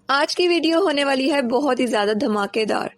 आज की वीडियो होने वाली है बहुत ही ज़्यादा धमाकेदार।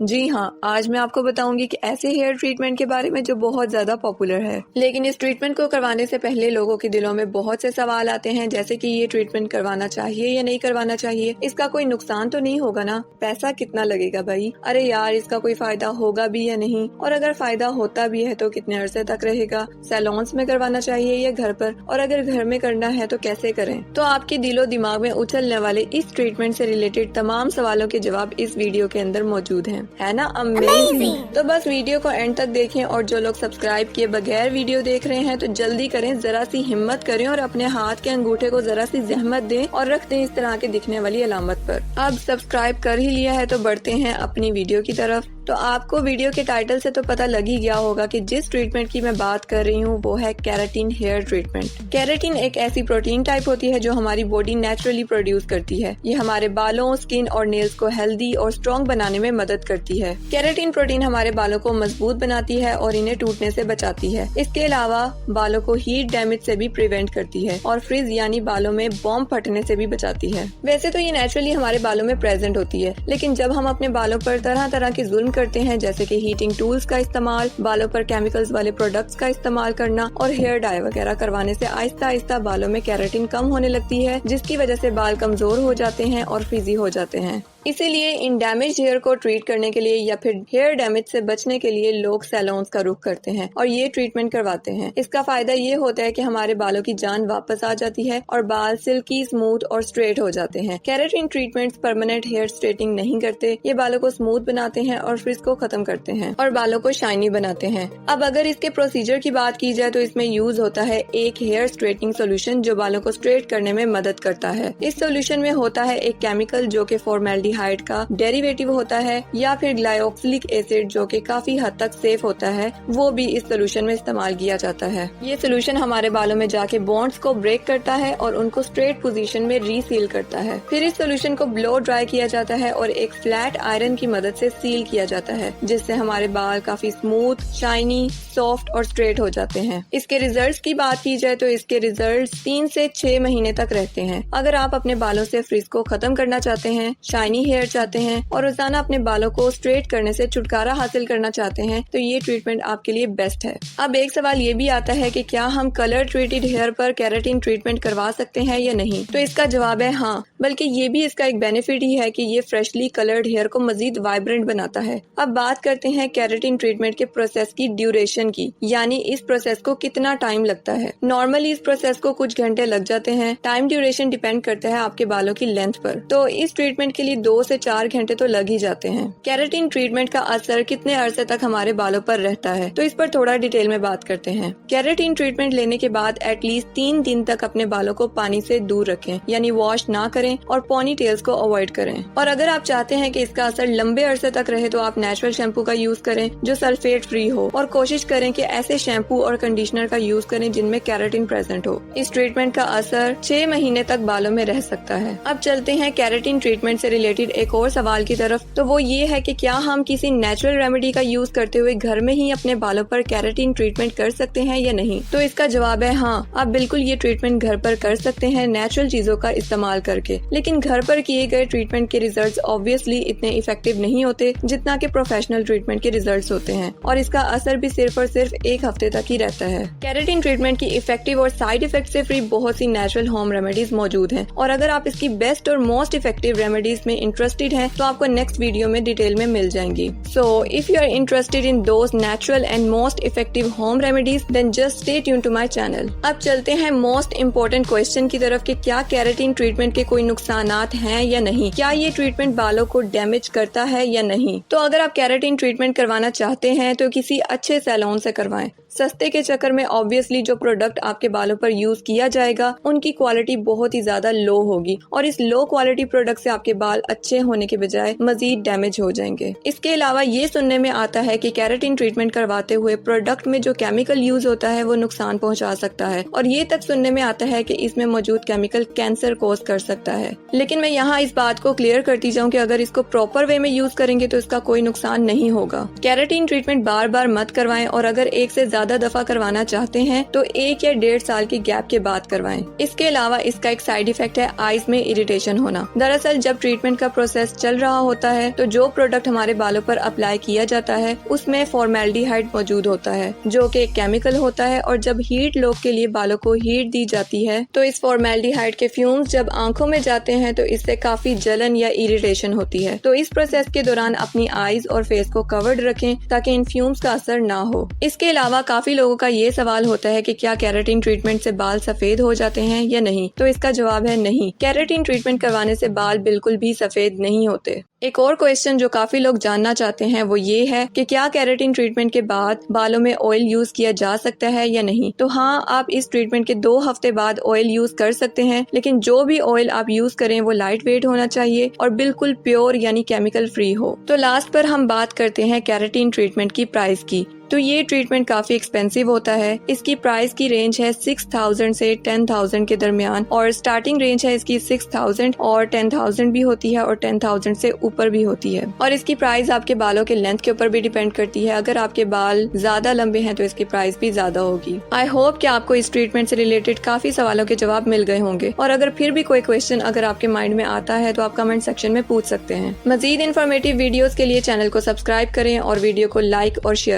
जी हाँ, आज मैं आपको बताऊंगी कि ऐसे हेयर ट्रीटमेंट के बारे में जो बहुत ज़्यादा पॉपुलर है। लेकिन इस ट्रीटमेंट को करवाने से पहले लोगों के दिलों में बहुत से सवाल आते हैं, जैसे कि ये ट्रीटमेंट करवाना चाहिए या नहीं करवाना चाहिए, इसका कोई नुकसान तो नहीं होगा ना, पैसा कितना लगेगा भाई, अरे यार इसका कोई फायदा होगा भी या नहीं, और अगर फायदा होता भी है तो कितने अरसे तक रहेगा, सैलून्स में करवाना चाहिए या घर पर, और अगर घर में करना है तो कैसे करें। तो आपके दिलो दिमाग में उछलने वाले इस ट्रीटमेंट से रिलेटेड तमाम सवालों के जवाब इस वीडियो के अंदर मौजूद हैं। है ना अमेजिंग। तो बस वीडियो को एंड तक देखें, और जो लोग सब्सक्राइब किए बगैर वीडियो देख रहे हैं तो जल्दी करें, जरा सी हिम्मत करें और अपने हाथ के अंगूठे को जरा सी जहमत दें और रख दें इस तरह के दिखने वाली अलामत पर। अब सब्सक्राइब कर ही लिया है तो बढ़ते हैं अपनी वीडियो की तरफ। तो आपको वीडियो के टाइटल से तो पता लग ही गया होगा कि जिस ट्रीटमेंट की मैं बात कर रही हूँ वो है केराटिन हेयर ट्रीटमेंट। केराटिन एक ऐसी प्रोटीन टाइप होती है जो हमारी बॉडी नेचुरली प्रोड्यूस करती है। ये हमारे बालों, स्किन और नेल्स को हेल्दी और स्ट्रॉन्ग बनाने में मदद करती है। केराटिन प्रोटीन हमारे बालों को मजबूत बनाती है और इन्हें टूटने से बचाती है। इसके अलावा बालों को हीट डैमेज से भी प्रिवेंट करती है और फ्रिज यानी बालों में बॉम्ब फटने से भी बचाती है। वैसे तो ये नेचुरली हमारे बालों में प्रेजेंट होती है, लेकिन जब हम अपने बालों पर तरह तरह के जुल्म करते हैं, जैसे कि हीटिंग टूल्स का इस्तेमाल, बालों पर केमिकल्स वाले प्रोडक्ट्स का इस्तेमाल करना और हेयर डाई वगैरह करवाने से आहिस्ता आहिस्ता बालों में केराटिन कम होने लगती है, जिसकी वजह से बाल कमजोर हो जाते हैं और फ्रीजी हो जाते हैं। इसीलिए इन डैमेज हेयर को ट्रीट करने के लिए या फिर हेयर डैमेज से बचने के लिए लोग सैलून्स का रुख करते हैं और ये ट्रीटमेंट करवाते हैं। इसका फायदा ये होता है कि हमारे बालों की जान वापस आ जाती है और बाल सिल्की, स्मूथ और स्ट्रेट हो जाते हैं। Keratin treatments permanent hair straightening नहीं करते, ये बालों को स्मूथ बनाते हैं और फ्रिज को खत्म करते हैं और बालों को शाइनी बनाते हैं। अब अगर इसके प्रोसीजर की बात की जाए तो इसमें यूज होता है एक हेयर स्ट्रेटनिंग सोल्यूशन जो बालों को स्ट्रेट करने में मदद करता है। इस सोल्यूशन में होता है एक केमिकल जो कि फॉर्मेल्डिहाइड का डेरिवेटिव होता है, या फिर ग्लाइकोक्सिलिक एसिड जो कि काफी हद तक सेफ होता है, वो भी इस सोल्यूशन में इस्तेमाल किया जाता है। ये सोल्यूशन हमारे बालों में जाके बॉन्ड्स को ब्रेक करता है और उनको स्ट्रेट पोजीशन में रीसील करता है। फिर इस सोल्यूशन को ब्लो ड्राई किया जाता है और एक फ्लैट आयरन की मदद से सील किया जाता है, जिससे हमारे बाल काफी स्मूथ, शाइनी, सॉफ्ट और स्ट्रेट हो जाते हैं। इसके रिजल्ट्स की बात की जाए तो इसके रिजल्ट्स 3 से 6 महीने तक रहते हैं। अगर आप अपने बालों से फ्रिज को खत्म करना चाहते हैं, शाइनी हेयर चाहते हैं और रोजाना अपने बालों को स्ट्रेट करने से छुटकारा हासिल करना चाहते हैं तो ये ट्रीटमेंट आपके लिए बेस्ट है। अब एक सवाल ये भी आता है कि क्या हम कलर ट्रीटेड हेयर पर केराटिन ट्रीटमेंट करवा सकते हैं या नहीं, तो इसका जवाब है हाँ, बल्कि ये भी इसका एक बेनिफिट ही है कि ये फ्रेशली कलर्ड हेयर को मजीद वाइब्रेंट बनाता है। अब बात करते हैं केराटिन ट्रीटमेंट के प्रोसेस की ड्यूरेशन की, यानी इस प्रोसेस को कितना टाइम लगता है। नॉर्मली इस प्रोसेस को कुछ घंटे लग जाते हैं। टाइम ड्यूरेशन डिपेंड करता है आपके बालों की लेंथ पर, तो इस ट्रीटमेंट के लिए 2 से 4 घंटे तो लग ही जाते हैं। केराटिन ट्रीटमेंट का असर कितने अरसे तक हमारे बालों पर रहता है, तो इस पर थोड़ा डिटेल में बात करते हैं। केराटिन ट्रीटमेंट लेने के बाद एटलीस्ट 3 दिन तक अपने बालों को पानी से दूर रखें, यानी वॉश ना करें और पॉनी टेल्स को अवॉइड करें। और अगर आप चाहते हैं कि इसका असर लंबे अरसे तक रहे तो आप नेचुरल शैम्पू का यूज करें जो सल्फेट फ्री हो, और कोशिश करें कि ऐसे शैम्पू और कंडीशनर का यूज करें जिनमें केराटिन प्रेजेंट हो। इस ट्रीटमेंट का असर 6 महीने तक बालों में रह सकता है। अब चलते हैं केराटिन ट्रीटमेंट से रिलेटेड एक और सवाल की तरफ, तो वो ये है कि क्या हम किसी नेचुरल रेमेडी का यूज करते हुए घर में ही अपने बालों पर केराटिन ट्रीटमेंट कर सकते हैं या नहीं, तो इसका जवाब है हाँ, आप बिल्कुल ये ट्रीटमेंट घर पर कर सकते हैं नेचुरल चीजों का इस्तेमाल करके। लेकिन घर पर किए गए ट्रीटमेंट के रिजल्ट्स ऑब्वियसली इतने इफेक्टिव नहीं होते जितना कि प्रोफेशनल ट्रीटमेंट के रिजल्ट्स होते हैं, और इसका असर भी सिर्फ और सिर्फ 1 हफ्ते तक ही रहता है। केराटिन ट्रीटमेंट की इफेक्टिव और साइड इफेक्ट से फ्री बहुत सी नेचुरल होम रेमेडीज मौजूद हैं, और अगर आप इसकी बेस्ट और मोस्ट इफेक्टिव रेमेडीज में इंटरेस्टेड हैं तो आपको नेक्स्ट वीडियो में डिटेल में मिल जाएंगी। So if you are interested in those natural and most effective home remedies, then just stay tuned to my channel. अब चलते हैं मोस्ट इम्पोर्टेंट क्वेश्चन की तरफ कि क्या केराटिन ट्रीटमेंट के कोई नुकसानात हैं या नहीं, क्या ये ट्रीटमेंट बालों को डैमेज करता है या नहीं। तो अगर आप केराटिन ट्रीटमेंट करवाना चाहते हैं तो किसी अच्छे सैलून से करवाएं। सस्ते के चक्कर में ऑब्वियसली जो प्रोडक्ट आपके बालों पर यूज किया जाएगा उनकी क्वालिटी बहुत ही ज्यादा लो होगी, और इस लो क्वालिटी प्रोडक्ट से आपके बाल अच्छे होने के बजाय मजीद डैमेज हो जाएंगे। इसके अलावा ये सुनने में आता है कि केराटिन ट्रीटमेंट करवाते हुए प्रोडक्ट में जो केमिकल यूज होता है वो नुकसान पहुंचा सकता है, और ये तक सुनने में आता है कि इसमें मौजूद केमिकल कैंसर कॉज कर सकता है। लेकिन मैं यहाँ इस बात को क्लियर करती जाऊँ कि अगर इसको प्रॉपर वे में यूज करेंगे तो इसका कोई नुकसान नहीं होगा। केराटिन ट्रीटमेंट बार बार मत करवाएं, और अगर एक से ज्यादा ज्यादा दफा करवाना चाहते हैं तो 1 या 1.5 साल के गैप के बाद करवाएं। इसके अलावा इसका एक साइड इफेक्ट है आईज में इरिटेशन होना। दरअसल जब ट्रीटमेंट का प्रोसेस चल रहा होता है तो जो प्रोडक्ट हमारे बालों पर अप्लाई किया जाता है उसमें फॉर्मेल्डिहाइड मौजूद होता है जो कि एक केमिकल होता है, और जब हीट लोग के लिए बालों को हीट दी जाती है तो इस फॉर्मेल्डिहाइड के फ्यूम्स जब आंखों में जाते हैं तो इससे काफी जलन या इरिटेशन होती है। तो इस प्रोसेस के दौरान अपनी आईज और फेस को कवर्ड रखें ताकि इन फ्यूम्स का असर ना हो। इसके अलावा काफी लोगों का ये सवाल होता है कि क्या केराटिन ट्रीटमेंट से बाल सफेद हो जाते हैं या नहीं, तो इसका जवाब है नहीं। केराटिन ट्रीटमेंट करवाने से बाल बिल्कुल भी सफेद नहीं होते। एक और क्वेश्चन जो काफी लोग जानना चाहते हैं वो ये है कि क्या केराटिन ट्रीटमेंट के बाद बालों में ऑयल यूज किया जा सकता है या नहीं। तो हाँ, आप इस ट्रीटमेंट के 2 हफ्ते बाद ऑयल यूज कर सकते हैं, लेकिन जो भी ऑयल आप यूज करें वो लाइट वेट होना चाहिए और बिल्कुल प्योर यानी केमिकल फ्री हो। तो लास्ट पर हम बात करते हैं केराटिन ट्रीटमेंट की प्राइस की। तो ये ट्रीटमेंट काफी एक्सपेंसिव होता है। इसकी प्राइस की रेंज है 6000 से 10,000 के दरमियान, और स्टार्टिंग रेंज है इसकी 6000 और 10,000 भी होती है और 10,000 से ऊपर भी होती है। और इसकी प्राइस आपके बालों के लेंथ के ऊपर भी डिपेंड करती है। अगर आपके बाल ज्यादा लंबे हैं तो इसकी प्राइस भी ज्यादा होगी। आई होप कि आपको इस ट्रीटमेंट से रिलेटेड काफी सवालों के जवाब मिल गए होंगे, और अगर फिर भी कोई क्वेश्चन अगर आपके माइंड में आता है तो आप कमेंट सेक्शन में पूछ सकते हैं। मजीद इन्फॉर्मेटिव वीडियोस के लिए चैनल को सब्सक्राइब करें और वीडियो को लाइक और शेयर